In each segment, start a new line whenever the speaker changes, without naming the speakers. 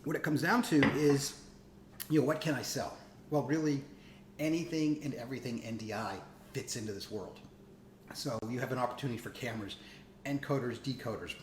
what it comes down to is, what can I sell? Well, really, anything and everything NDI fits into this world. So you have an opportunity for cameras, encoders, decoders,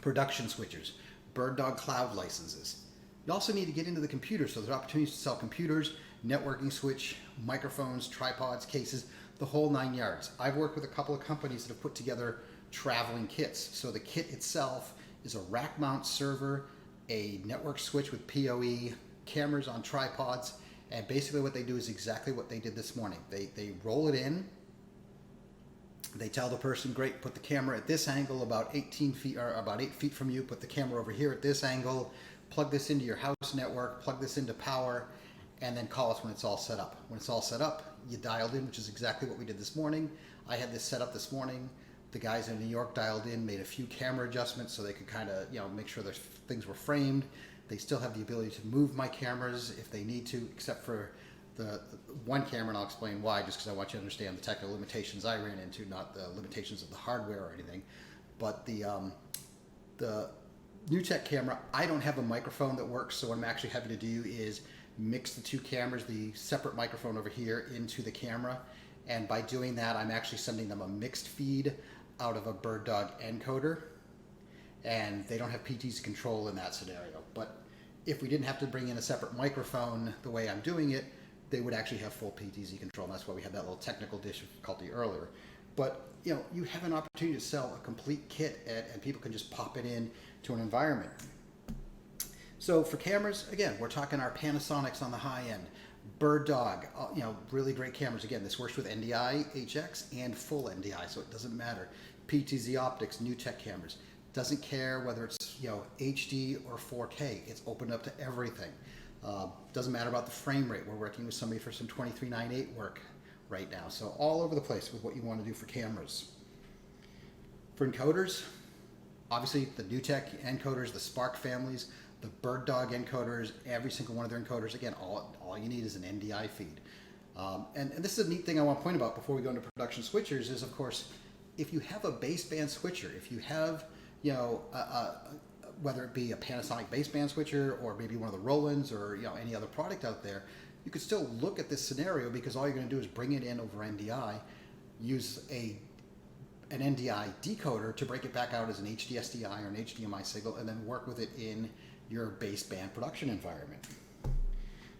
production switchers, Bird Dog cloud licenses. You also need to get into the computers, so there's opportunities to sell computers, networking switch, microphones, tripods, cases, the whole 9 yards. I've worked with a couple of companies that have put together traveling kits. So the kit itself is a rack mount server, a network switch with PoE, cameras on tripods, and basically what they do is exactly what they did this morning. They roll it in, they tell the person, great, put the camera at this angle about 18 feet or about 8 feet from you, put the camera over here at this angle, plug this into your house network, plug this into power, and then call us when it's all set up. When it's all set up, you dialed in, which is exactly what we did this morning. I had this set up this morning. The guys in New York dialed in, made a few camera adjustments so they could kind of, make sure their things were framed. They still have the ability to move my cameras if they need to, except for the one camera, and I'll explain why, just because I want you to understand the technical limitations I ran into, not the limitations of the hardware or anything. But the NewTek camera, I don't have a microphone that works, so what I'm actually having to do is mix the two cameras, the separate microphone over here into the camera, and by doing that, I'm actually sending them a mixed feed out of a Bird Dog encoder, and they don't have PTZ control in that scenario. But if we didn't have to bring in a separate microphone the way I'm doing it, they would actually have full PTZ control, and that's why we had that little technical difficulty earlier. But you have an opportunity to sell a complete kit, and people can just pop it in to an environment. So for cameras, again, we're talking our Panasonics on the high end, Bird Dog, really great cameras. Again, this works with NDI, HX, and full NDI, so it doesn't matter. PTZ optics, NewTek cameras. Doesn't care whether it's HD or 4K. It's opened up to everything. Doesn't matter about the frame rate. We're working with somebody for some 2398 work right now. So all over the place with what you want to do for cameras. For encoders, obviously the NewTek encoders, the Spark families, the Bird Dog encoders, every single one of their encoders. Again, all you need is an NDI feed. And this is a neat thing I want to point about before we go into production switchers is, of course, if you have a baseband switcher, if you have, whether it be a Panasonic baseband switcher or maybe one of the Rolands or any other product out there, you could still look at this scenario because all you're going to do is bring it in over NDI, use an NDI decoder to break it back out as an HDSDI or an HDMI signal, and then work with it in your baseband production environment.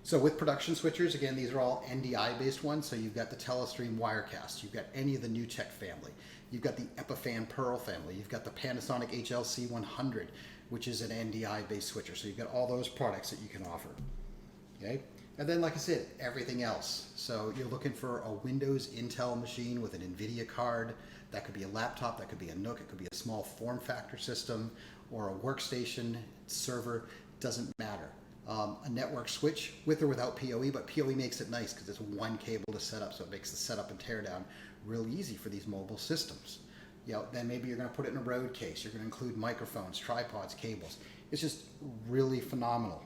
So with production switchers, again, these are all NDI based ones. So you've got the Telestream Wirecast, you've got any of the NewTek family, you've got the Epiphan Pearl family, you've got the Panasonic HLC 100, which is an NDI based switcher. So you've got all those products that you can offer. Okay, and then like I said, everything else. So you're looking for a Windows Intel machine with an NVIDIA card. That could be a laptop, that could be a NUC, it could be a small form factor system, or a workstation, server, doesn't matter. A network switch with or without PoE, but PoE makes it nice because it's one cable to set up, so it makes the setup and teardown real easy for these mobile systems. Then maybe you're going to put it in a road case. You're going to include microphones, tripods, cables. It's just really phenomenal.